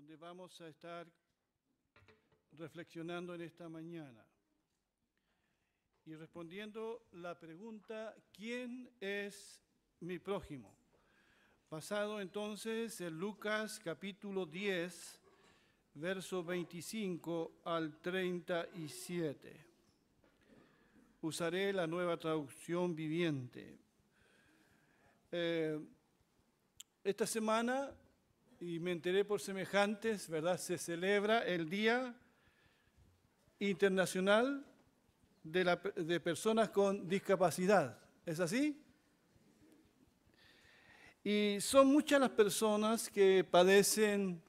donde vamos a estar reflexionando en esta mañana y respondiendo la pregunta, ¿quién es mi prójimo? Basado entonces en Lucas capítulo 10, verso 25 al 37. Usaré la Nueva Traducción Viviente. Esta semana, y me enteré por semejantes, ¿verdad?, se celebra el Día Internacional de Personas con Discapacidad. ¿Es así? Y son muchas las personas que padecen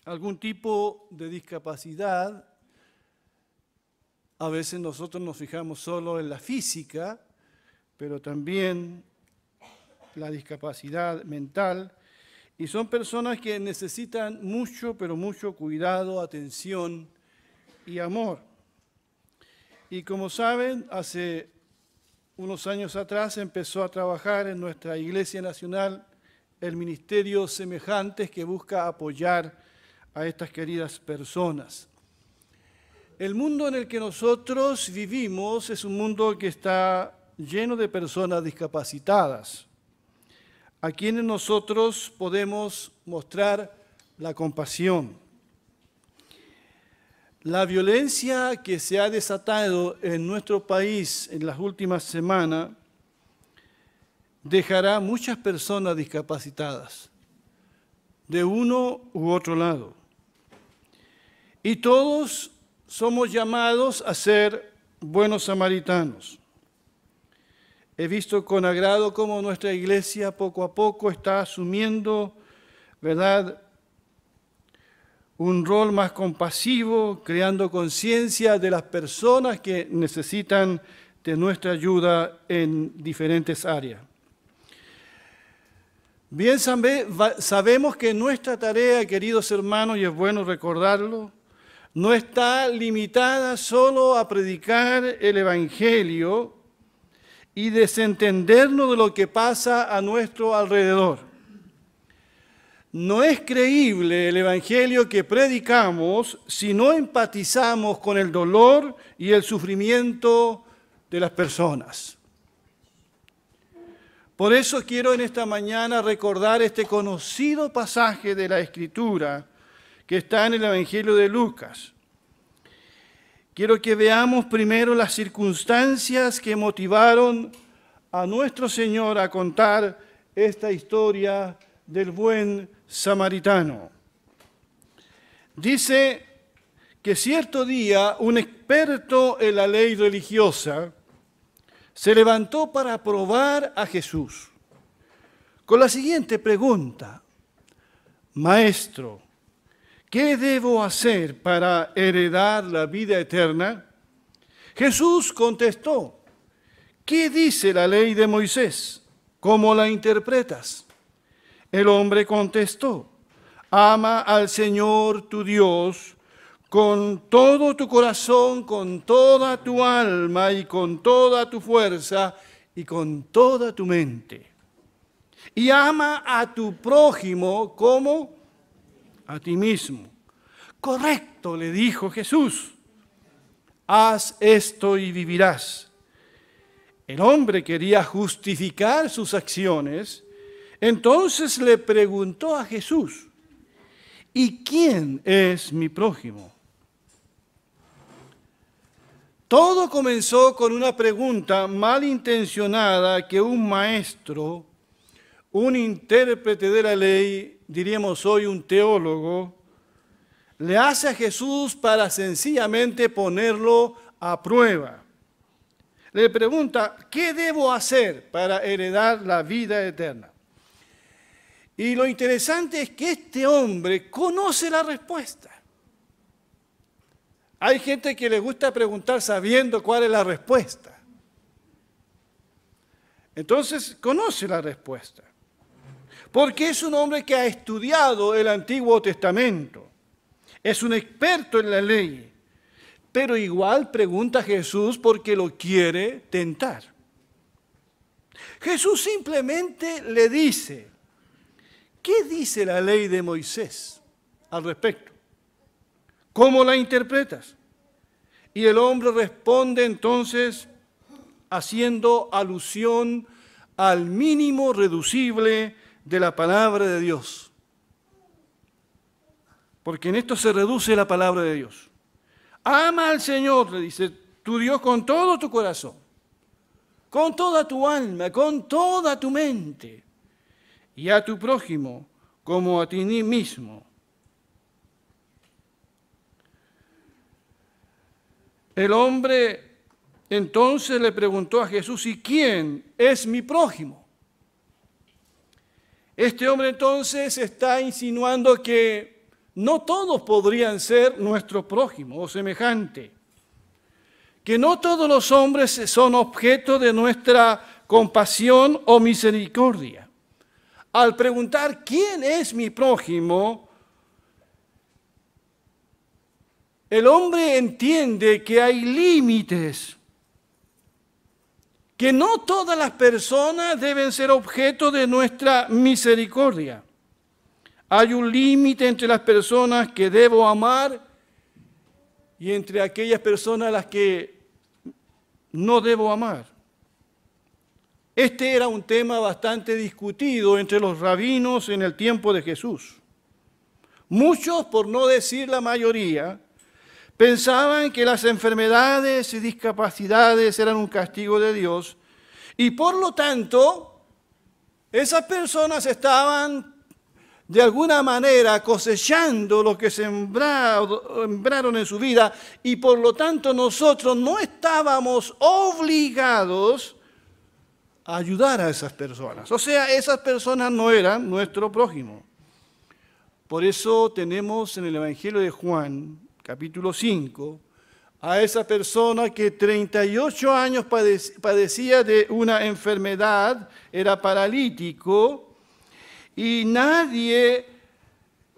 algún tipo de discapacidad. A veces nosotros nos fijamos solo en la física, pero también la discapacidad mental. Y son personas que necesitan mucho, pero mucho cuidado, atención y amor. Y como saben, hace unos años atrás empezó a trabajar en nuestra Iglesia Nacional el ministerio Semejantes, que busca apoyar a estas queridas personas. El mundo en el que nosotros vivimos es un mundo que está lleno de personas discapacitadas, a quienes nosotros podemos mostrar la compasión. La violencia que se ha desatado en nuestro país en las últimas semanas dejará muchas personas discapacitadas, de uno u otro lado. Y todos somos llamados a ser buenos samaritanos. He visto con agrado cómo nuestra iglesia poco a poco está asumiendo, ¿verdad?, un rol más compasivo, creando conciencia de las personas que necesitan de nuestra ayuda en diferentes áreas. Bien sabemos que nuestra tarea, queridos hermanos, y es bueno recordarlo, no está limitada solo a predicar el Evangelio y desentendernos de lo que pasa a nuestro alrededor. No es creíble el Evangelio que predicamos si no empatizamos con el dolor y el sufrimiento de las personas. Por eso quiero en esta mañana recordar este conocido pasaje de la Escritura que está en el Evangelio de Lucas. Quiero que veamos primero las circunstancias que motivaron a nuestro Señor a contar esta historia del buen samaritano. Dice que cierto día un experto en la ley religiosa se levantó para probar a Jesús con la siguiente pregunta: Maestro, ¿qué debo hacer para heredar la vida eterna? Jesús contestó: ¿qué dice la ley de Moisés? ¿Cómo la interpretas? El hombre contestó: ama al Señor tu Dios con todo tu corazón, con toda tu alma y con toda tu fuerza y con toda tu mente. Y ama a tu prójimo como a ti mismo. Correcto, le dijo Jesús. Haz esto y vivirás. El hombre quería justificar sus acciones. Entonces le preguntó a Jesús: ¿y quién es mi prójimo? Todo comenzó con una pregunta malintencionada que un maestro, un intérprete de la ley, diríamos hoy un teólogo, le hace a Jesús para sencillamente ponerlo a prueba. Le pregunta: ¿qué debo hacer para heredar la vida eterna? Y lo interesante es que este hombre conoce la respuesta. Hay gente que le gusta preguntar sabiendo cuál es la respuesta. Entonces, conoce la respuesta. Porque es un hombre que ha estudiado el Antiguo Testamento. Es un experto en la ley. Pero igual pregunta a Jesús porque lo quiere tentar. Jesús simplemente le dice: ¿qué dice la ley de Moisés? al respecto. ¿Cómo la interpretas? Y el hombre responde entonces haciendo alusión al mínimo reducible de la palabra de Dios. Porque en esto se reduce la palabra de Dios. Ama al Señor, le dice, tu Dios con todo tu corazón, con toda tu alma, con toda tu mente, y a tu prójimo como a ti mismo. El hombre entonces le preguntó a Jesús, ¿y quién es mi prójimo? Este hombre entonces está insinuando que no todos podrían ser nuestro prójimo o semejante, que no todos los hombres son objeto de nuestra compasión o misericordia. Al preguntar quién es mi prójimo, el hombre entiende que hay límites, que no todas las personas deben ser objeto de nuestra misericordia. Hay un límite entre las personas que debo amar y entre aquellas personas a las que no debo amar. Este era un tema bastante discutido entre los rabinos en el tiempo de Jesús. Muchos, por no decir la mayoría, pensaban que las enfermedades y discapacidades eran un castigo de Dios y por lo tanto esas personas estaban de alguna manera cosechando lo que sembraron en su vida y por lo tanto nosotros no estábamos obligados a ayudar a esas personas. O sea, esas personas no eran nuestro prójimo. Por eso tenemos en el Evangelio de Juan, capítulo 5, a esa persona que 38 años padecía de una enfermedad, era paralítico, y nadie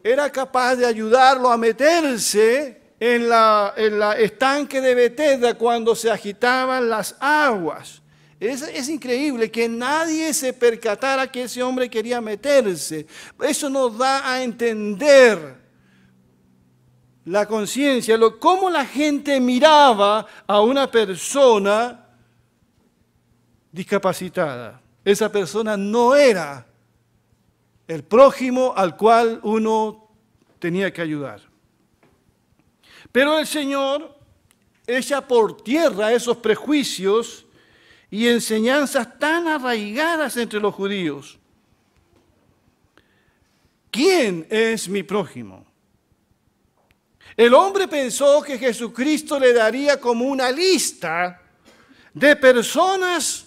era capaz de ayudarlo a meterse en la estanque de Betesda cuando se agitaban las aguas. Es increíble que nadie se percatara que ese hombre quería meterse. Eso nos da a entender la conciencia, cómo la gente miraba a una persona discapacitada. Esa persona no era el prójimo al cual uno tenía que ayudar. Pero el Señor echa por tierra esos prejuicios y enseñanzas tan arraigadas entre los judíos. ¿Quién es mi prójimo? El hombre pensó que Jesucristo le daría como una lista de personas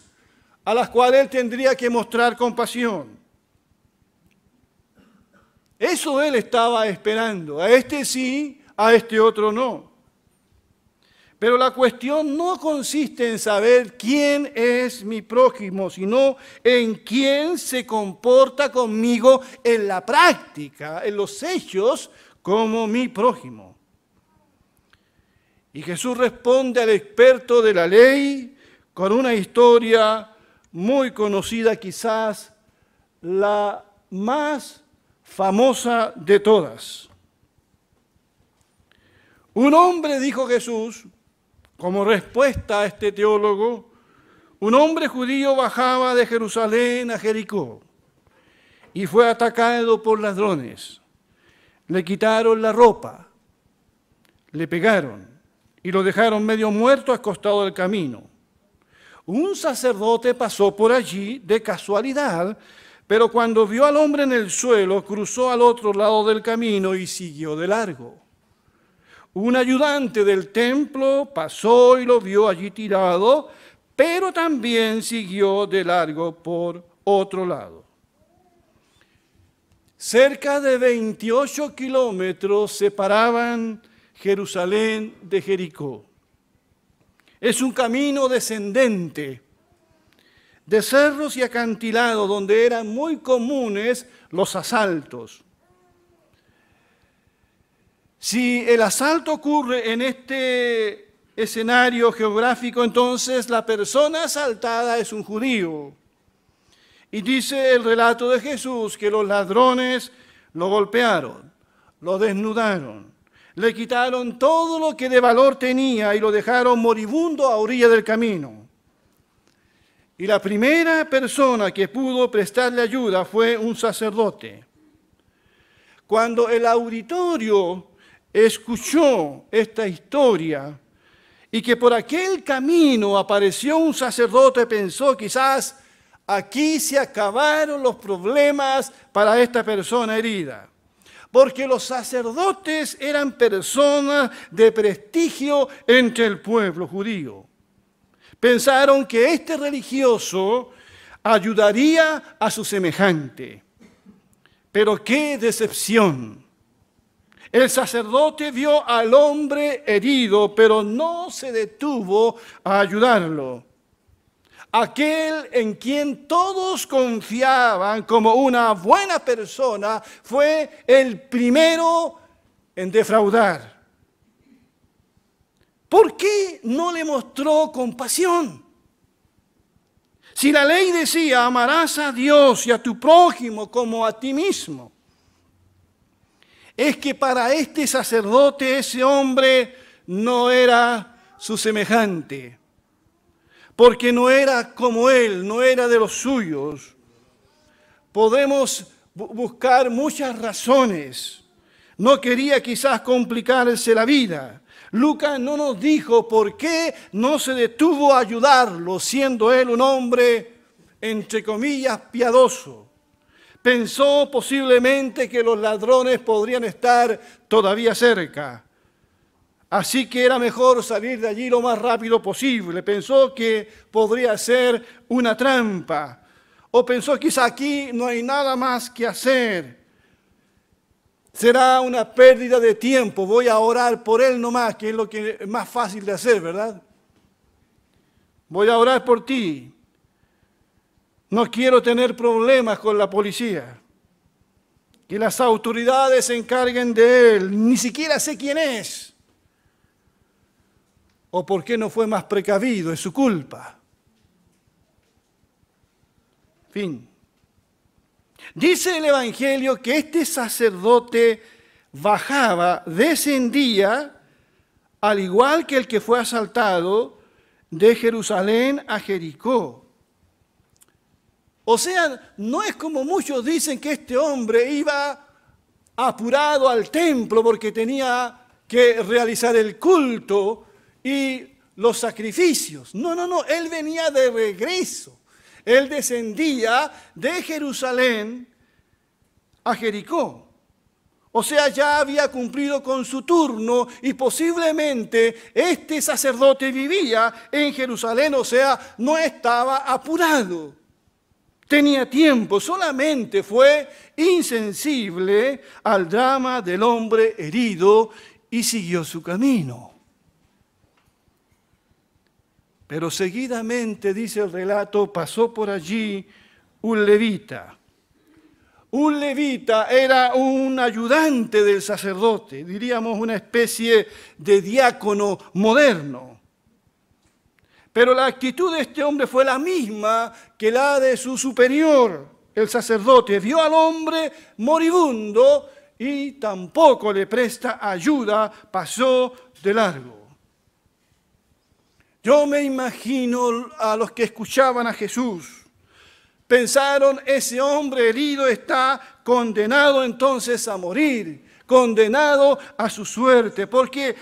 a las cuales él tendría que mostrar compasión. Eso él estaba esperando. A este sí, a este otro no. Pero la cuestión no consiste en saber quién es mi prójimo, sino en quién se comporta conmigo en la práctica, en los hechos, como mi prójimo. Y Jesús responde al experto de la ley con una historia muy conocida, quizás la más famosa de todas. Un hombre, dijo Jesús, como respuesta a este teólogo, un hombre judío bajaba de Jerusalén a Jericó y fue atacado por ladrones. Le quitaron la ropa, le pegaron y lo dejaron medio muerto al costado del camino. Un sacerdote pasó por allí de casualidad, pero cuando vio al hombre en el suelo, cruzó al otro lado del camino y siguió de largo. Un ayudante del templo pasó y lo vio allí tirado, pero también siguió de largo por otro lado. Cerca de 28 kilómetros separaban Jerusalén de Jericó. Es un camino descendente, de cerros y acantilados, donde eran muy comunes los asaltos. Si el asalto ocurre en este escenario geográfico, entonces la persona asaltada es un judío. Y dice el relato de Jesús que los ladrones lo golpearon, lo desnudaron, le quitaron todo lo que de valor tenía y lo dejaron moribundo a orilla del camino. Y la primera persona que pudo prestarle ayuda fue un sacerdote. Cuando el auditorio escuchó esta historia y que por aquel camino apareció un sacerdote, pensó quizás aquí se acabaron los problemas para esta persona herida. Porque los sacerdotes eran personas de prestigio entre el pueblo judío. Pensaron que este religioso ayudaría a su semejante. Pero qué decepción. El sacerdote vio al hombre herido, pero no se detuvo a ayudarlo. Aquel en quien todos confiaban como una buena persona fue el primero en defraudar. ¿Por qué no le mostró compasión? Si la ley decía, amarás a Dios y a tu prójimo como a ti mismo. Es que para este sacerdote ese hombre no era su semejante. Porque no era como él, no era de los suyos. Podemos buscar muchas razones. No quería quizás complicarse la vida. Lucas no nos dijo por qué no se detuvo a ayudarlo, siendo él un hombre, entre comillas, piadoso. Pensó posiblemente que los ladrones podrían estar todavía cerca. Así que era mejor salir de allí lo más rápido posible. Pensó que podría ser una trampa. O pensó quizá aquí no hay nada más que hacer. Será una pérdida de tiempo. Voy a orar por él nomás, que es lo que es más fácil de hacer, ¿verdad? Voy a orar por ti. No quiero tener problemas con la policía. Que las autoridades se encarguen de él. Ni siquiera sé quién es. ¿O por qué no fue más precavido? Es su culpa. Fin. Dice el Evangelio que este sacerdote bajaba, descendía, al igual que el que fue asaltado, de Jerusalén a Jericó. O sea, no es como muchos dicen que este hombre iba apurado al templo porque tenía que realizar el culto y los sacrificios. No, él venía de regreso. Él descendía de Jerusalén a Jericó. O sea, ya había cumplido con su turno y posiblemente este sacerdote vivía en Jerusalén, o sea, no estaba apurado. Tenía tiempo, solamente fue insensible al drama del hombre herido y siguió su camino. Pero seguidamente, dice el relato, pasó por allí un levita. Un levita era un ayudante del sacerdote, diríamos una especie de diácono moderno. Pero la actitud de este hombre fue la misma que la de su superior, el sacerdote. Vio al hombre moribundo y tampoco le presta ayuda, pasó de largo. Yo me imagino a los que escuchaban a Jesús. Pensaron, ese hombre herido está condenado entonces a morir, condenado a su suerte, porque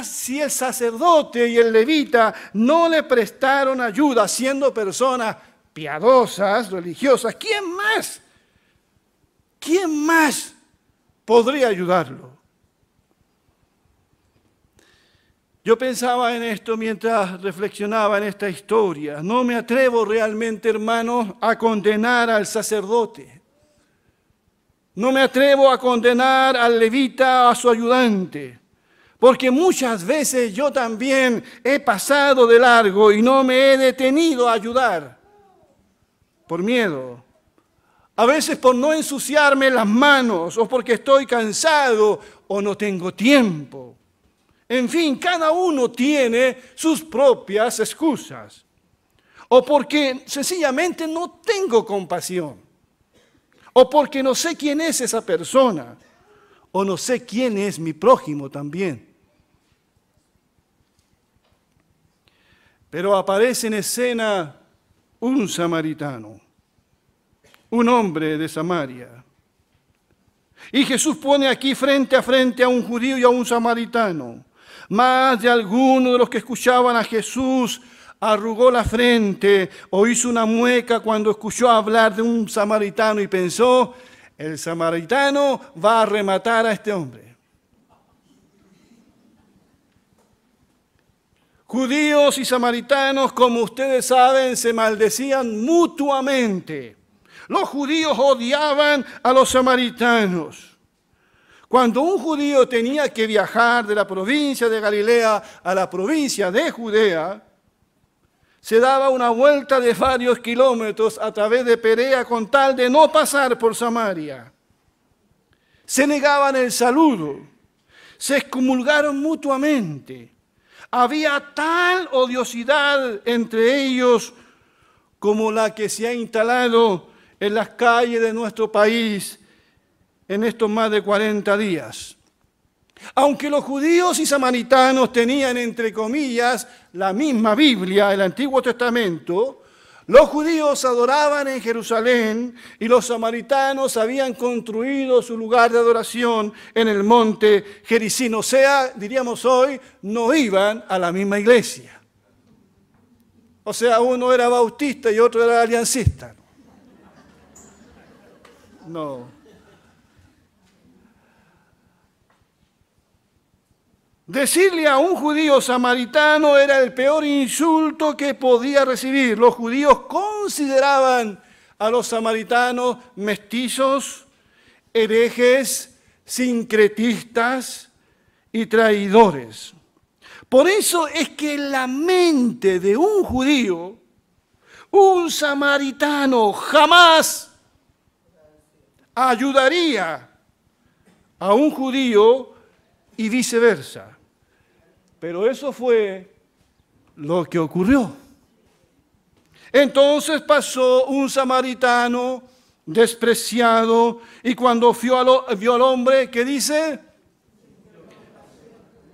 si el sacerdote y el levita no le prestaron ayuda, siendo personas piadosas, religiosas, ¿quién más podría ayudarlo? Yo pensaba en esto mientras reflexionaba en esta historia. No me atrevo realmente, hermanos, a condenar al sacerdote. No me atrevo a condenar al levita o a su ayudante. Porque muchas veces yo también he pasado de largo y no me he detenido a ayudar. Por miedo. A veces por no ensuciarme las manos o porque estoy cansado o no tengo tiempo. En fin, cada uno tiene sus propias excusas. O porque sencillamente no tengo compasión. O porque no sé quién es esa persona. o no sé quién es mi prójimo también. Pero aparece en escena un samaritano, un hombre de Samaria. Y Jesús pone aquí frente a frente a un judío y a un samaritano. Más de alguno de los que escuchaban a Jesús arrugó la frente o hizo una mueca cuando escuchó hablar de un samaritano y pensó, el samaritano va a rematar a este hombre. Judíos y samaritanos, como ustedes saben, se maldecían mutuamente. Los judíos odiaban a los samaritanos. Cuando un judío tenía que viajar de la provincia de Galilea a la provincia de Judea, se daba una vuelta de varios kilómetros a través de Perea con tal de no pasar por Samaria. Se negaban el saludo, se excomulgaron mutuamente. Había tal odiosidad entre ellos como la que se ha instalado en las calles de nuestro país en estos más de 40 días. Aunque los judíos y samaritanos tenían, entre comillas, la misma Biblia, el Antiguo Testamento, los judíos adoraban en Jerusalén y los samaritanos habían construido su lugar de adoración en el monte Gerizim. O sea, diríamos hoy, no iban a la misma iglesia. O sea, uno era bautista y otro era aliancista. No. Decirle a un judío samaritano era el peor insulto que podía recibir. Los judíos consideraban a los samaritanos mestizos, herejes, sincretistas y traidores. Por eso es que en la mente de un judío, un samaritano jamás ayudaría a un judío y viceversa. Pero eso fue lo que ocurrió. Entonces pasó un samaritano despreciado y cuando vio al hombre, ¿qué dice?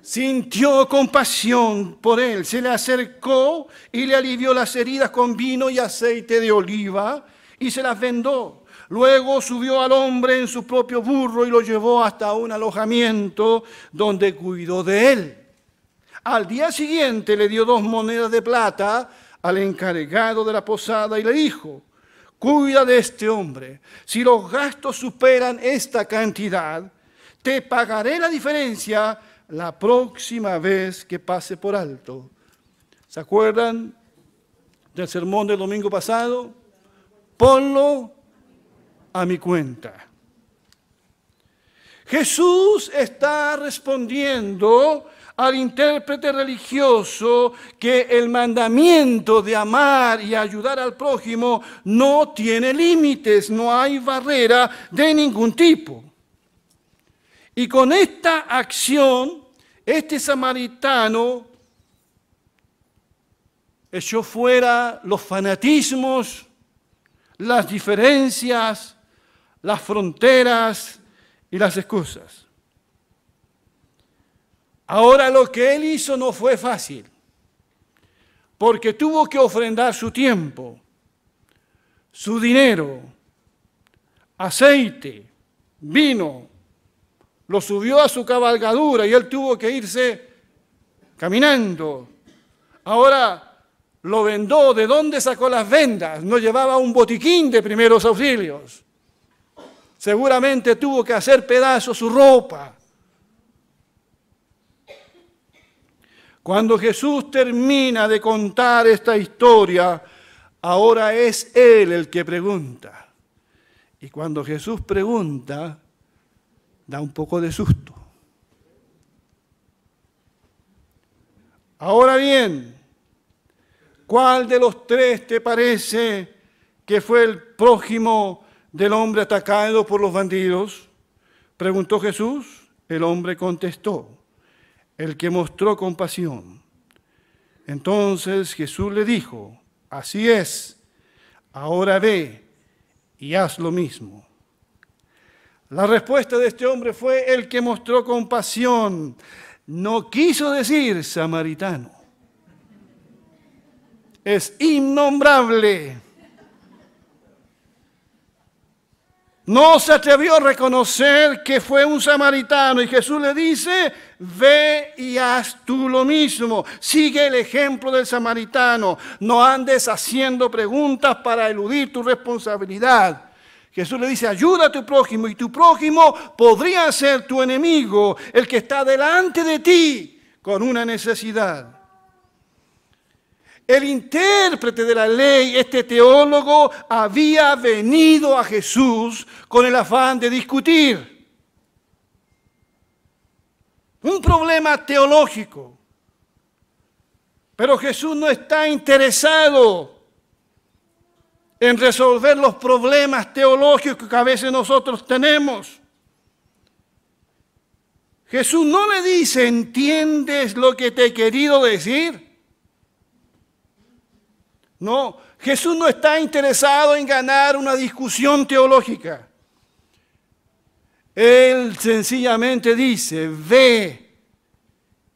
Sintió compasión por él, se le acercó y le alivió las heridas con vino y aceite de oliva y se las vendó. Luego subió al hombre en su propio burro y lo llevó hasta un alojamiento donde cuidó de él. Al día siguiente le dio 2 monedas de plata al encargado de la posada y le dijo, cuida de este hombre. Si los gastos superan esta cantidad, te pagaré la diferencia la próxima vez que pase por alto. ¿Se acuerdan del sermón del domingo pasado? Ponlo a mi cuenta. Jesús está respondiendo al intérprete religioso que el mandamiento de amar y ayudar al prójimo no tiene límites, no hay barrera de ningún tipo. Y con esta acción, este samaritano echó fuera los fanatismos, las diferencias, las fronteras y las excusas. Ahora lo que él hizo no fue fácil, porque tuvo que ofrendar su tiempo, su dinero, aceite, vino, lo subió a su cabalgadura y él tuvo que irse caminando. Ahora lo vendó. ¿De dónde sacó las vendas? No llevaba un botiquín de primeros auxilios. Seguramente tuvo que hacer pedazos su ropa. Cuando Jesús termina de contar esta historia, ahora es Él el que pregunta. Y cuando Jesús pregunta, da un poco de susto. Ahora bien, ¿cuál de los 3 te parece que fue el prójimo del hombre atacado por los bandidos? Preguntó Jesús. El hombre contestó, el que mostró compasión. Entonces Jesús le dijo, así es, ahora ve y haz lo mismo. La respuesta de este hombre fue el que mostró compasión. No quiso decir samaritano. Es innombrable. No se atrevió a reconocer que fue un samaritano y Jesús le dice, ve y haz tú lo mismo. Sigue el ejemplo del samaritano. No andes haciendo preguntas para eludir tu responsabilidad. Jesús le dice, ayuda a tu prójimo y tu prójimo podría ser tu enemigo, el que está delante de ti con una necesidad. El intérprete de la ley, este teólogo, había venido a Jesús con el afán de discutir un problema teológico. Pero Jesús no está interesado en resolver los problemas teológicos que a veces nosotros tenemos. Jesús no le dice, ¿entiendes lo que te he querido decir? No, Jesús no está interesado en ganar una discusión teológica. Él sencillamente dice, ve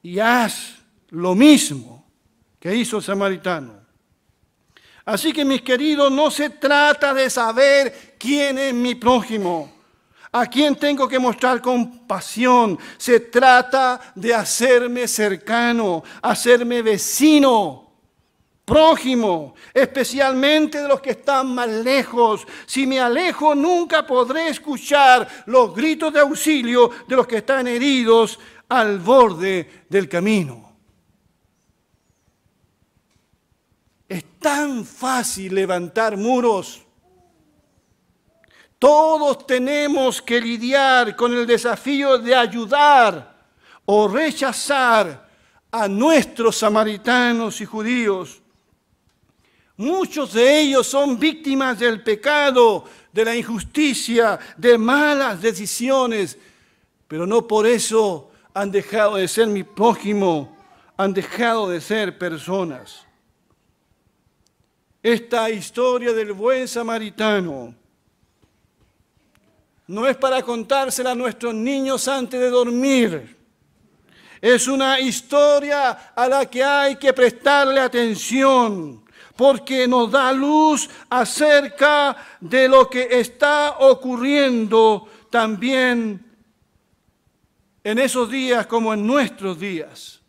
y haz lo mismo que hizo el samaritano. Así que, mis queridos, no se trata de saber quién es mi prójimo, a quién tengo que mostrar compasión. Se trata de hacerme cercano, hacerme vecino, prójimo, especialmente de los que están más lejos. Si me alejo, nunca podré escuchar los gritos de auxilio de los que están heridos al borde del camino. Es tan fácil levantar muros. Todos tenemos que lidiar con el desafío de ayudar o rechazar a nuestros samaritanos y judíos. Muchos de ellos son víctimas del pecado, de la injusticia, de malas decisiones, pero no por eso han dejado de ser mi prójimo, han dejado de ser personas. Esta historia del buen samaritano no es para contársela a nuestros niños antes de dormir. Es una historia a la que hay que prestarle atención, porque nos da luz acerca de lo que está ocurriendo también en esos días como en nuestros días.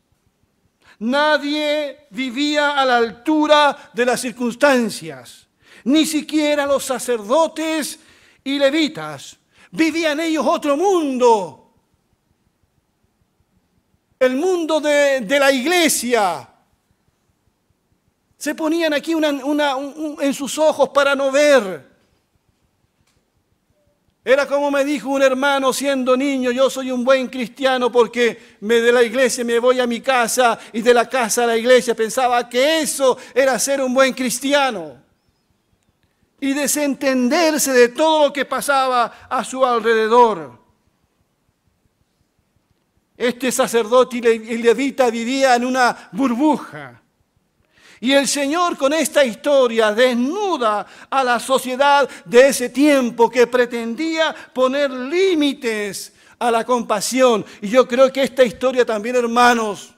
Nadie vivía a la altura de las circunstancias, ni siquiera los sacerdotes y levitas. Vivían ellos otro mundo, el mundo de la iglesia. Se ponían aquí en sus ojos para no ver. Era como me dijo un hermano siendo niño, yo soy un buen cristiano porque de la iglesia me voy a mi casa y de la casa a la iglesia. Pensaba que eso era ser un buen cristiano. Y desentenderse de todo lo que pasaba a su alrededor. Este sacerdote y levita vivía en una burbuja. Y el Señor con esta historia desnuda a la sociedad de ese tiempo que pretendía poner límites a la compasión. Y yo creo que esta historia también, hermanos,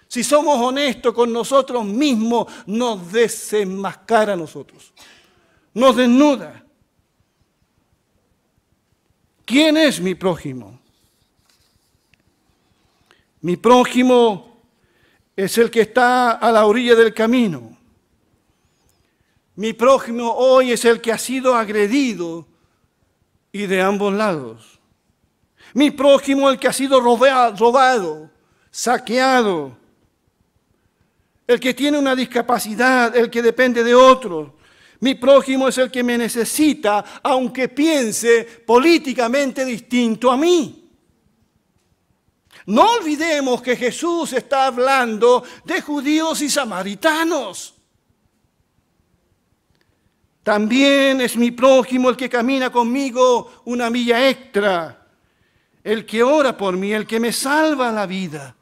si somos honestos con nosotros mismos, nos desenmascara a nosotros. Nos desnuda. ¿Quién es mi prójimo? Mi prójimo es el que está a la orilla del camino. Mi prójimo hoy es el que ha sido agredido y de ambos lados. Mi prójimo es el que ha sido robado, saqueado. El que tiene una discapacidad, el que depende de otro. Mi prójimo es el que me necesita, aunque piense políticamente distinto a mí. No olvidemos que Jesús está hablando de judíos y samaritanos. También es mi prójimo el que camina conmigo una milla extra, el que ora por mí, el que me salva la vida,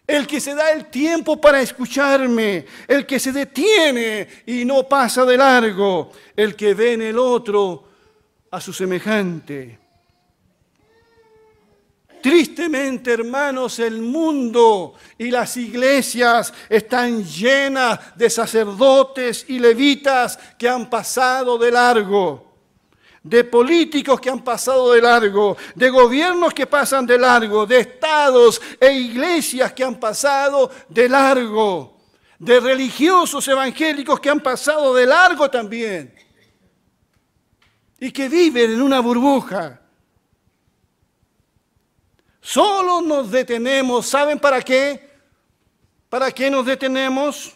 el que se da el tiempo para escucharme, el que se detiene y no pasa de largo, el que ve en el otro a su semejante. Tristemente, hermanos, el mundo y las iglesias están llenas de sacerdotes y levitas que han pasado de largo, de políticos que han pasado de largo, de gobiernos que pasan de largo, de estados e iglesias que han pasado de largo, de religiosos evangélicos que han pasado de largo también y que viven en una burbuja. Solo nos detenemos, ¿saben para qué? ¿Para qué nos detenemos?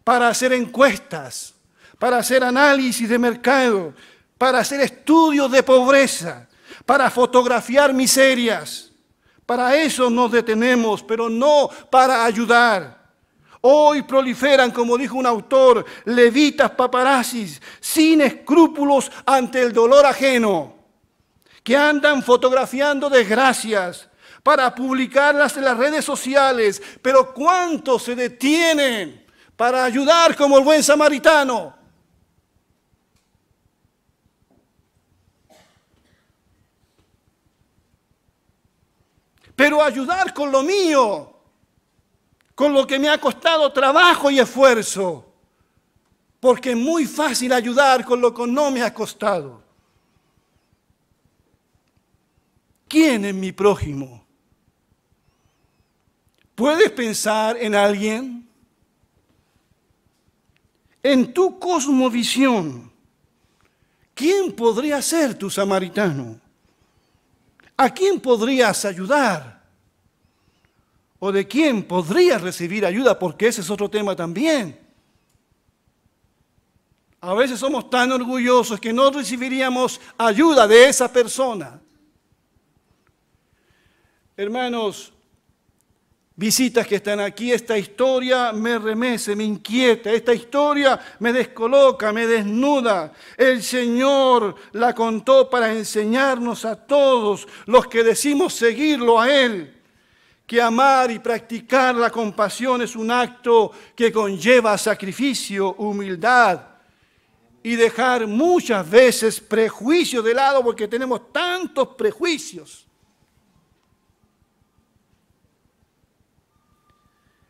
Para hacer encuestas, para hacer análisis de mercado, para hacer estudios de pobreza, para fotografiar miserias. Para eso nos detenemos, pero no para ayudar. Hoy proliferan, como dijo un autor, levitas paparazzis, sin escrúpulos ante el dolor ajeno, que andan fotografiando desgracias para publicarlas en las redes sociales. Pero ¿cuántos se detienen para ayudar como el buen samaritano? Pero ayudar con lo mío, con lo que me ha costado trabajo y esfuerzo, porque es muy fácil ayudar con lo que no me ha costado. ¿Quién es mi prójimo? ¿Puedes pensar en alguien? En tu cosmovisión, ¿quién podría ser tu samaritano? ¿A quién podrías ayudar? ¿O de quién podrías recibir ayuda? Porque ese es otro tema también. A veces somos tan orgullosos que no recibiríamos ayuda de esa persona. Hermanos, visitas que están aquí, esta historia me remece, me inquieta, esta historia me descoloca, me desnuda. El Señor la contó para enseñarnos a todos los que decimos seguirlo a Él, que amar y practicar la compasión es un acto que conlleva sacrificio, humildad y dejar muchas veces prejuicios de lado, porque tenemos tantos prejuicios.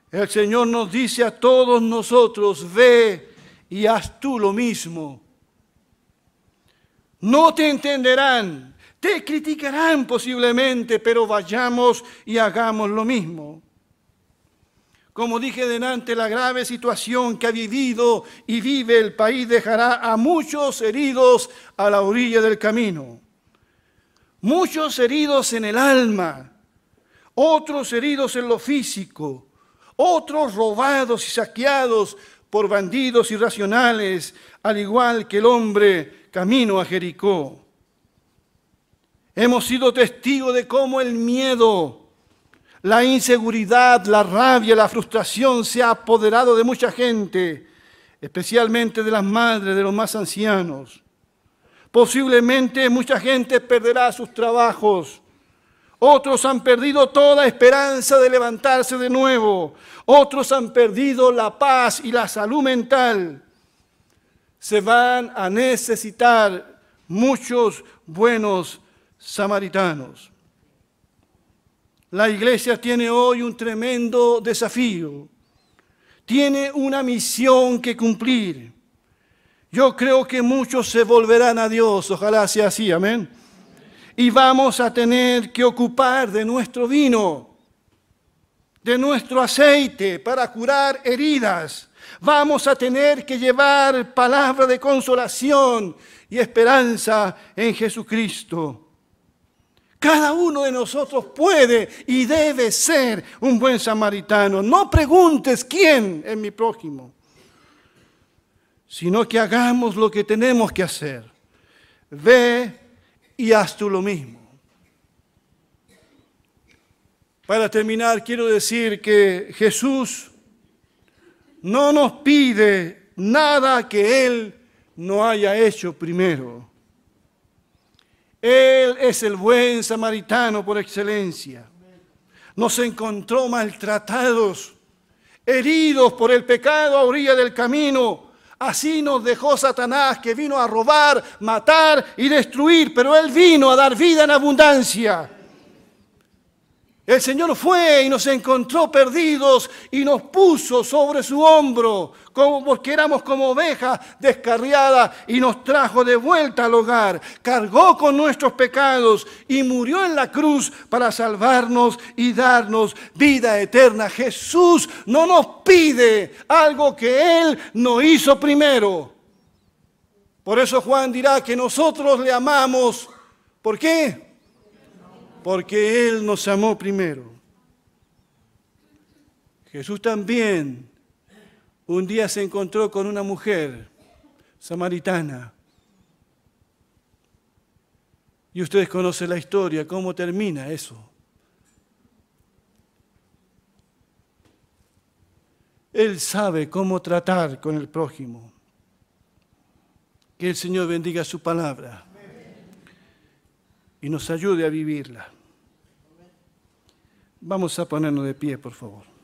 El Señor nos dice a todos nosotros, ve y haz tú lo mismo. No te entenderán, te criticarán posiblemente, pero vayamos y hagamos lo mismo. Como dije delante, la grave situación que ha vivido y vive el país dejará a muchos heridos a la orilla del camino. Muchos heridos en el alma, otros heridos en lo físico, otros robados y saqueados por bandidos irracionales, al igual que el hombre camino a Jericó. Hemos sido testigos de cómo el miedo, la inseguridad, la rabia, la frustración se ha apoderado de mucha gente, especialmente de las madres, de los más ancianos. Posiblemente mucha gente perderá sus trabajos. Otros han perdido toda esperanza de levantarse de nuevo. Otros han perdido la paz y la salud mental. Se van a necesitar muchos buenos samaritanos. La iglesia tiene hoy un tremendo desafío. Tiene una misión que cumplir. Yo creo que muchos se volverán a Dios. Ojalá sea así, amén. Y vamos a tener que ocupar de nuestro vino, de nuestro aceite para curar heridas. Vamos a tener que llevar palabra de consolación y esperanza en Jesucristo. Cada uno de nosotros puede y debe ser un buen samaritano. No preguntes quién es mi prójimo, sino que hagamos lo que tenemos que hacer. Ve y haz tú lo mismo. Para terminar, quiero decir que Jesús no nos pide nada que Él no haya hecho primero. Él es el buen samaritano por excelencia. Nos encontró maltratados, heridos por el pecado a orilla del camino. Así nos dejó Satanás, que vino a robar, matar y destruir, pero Él vino a dar vida en abundancia. El Señor fue y nos encontró perdidos y nos puso sobre su hombro, porque éramos como ovejas descarriadas, y nos trajo de vuelta al hogar. Cargó con nuestros pecados y murió en la cruz para salvarnos y darnos vida eterna. Jesús no nos pide algo que Él no hizo primero. Por eso Juan dirá que nosotros le amamos. ¿Por qué? Porque Él nos amó primero. Jesús también un día se encontró con una mujer samaritana. Y ustedes conocen la historia, cómo termina eso. Él sabe cómo tratar con el prójimo. Que el Señor bendiga su palabra y nos ayude a vivirla. Vamos a ponernos de pie, por favor.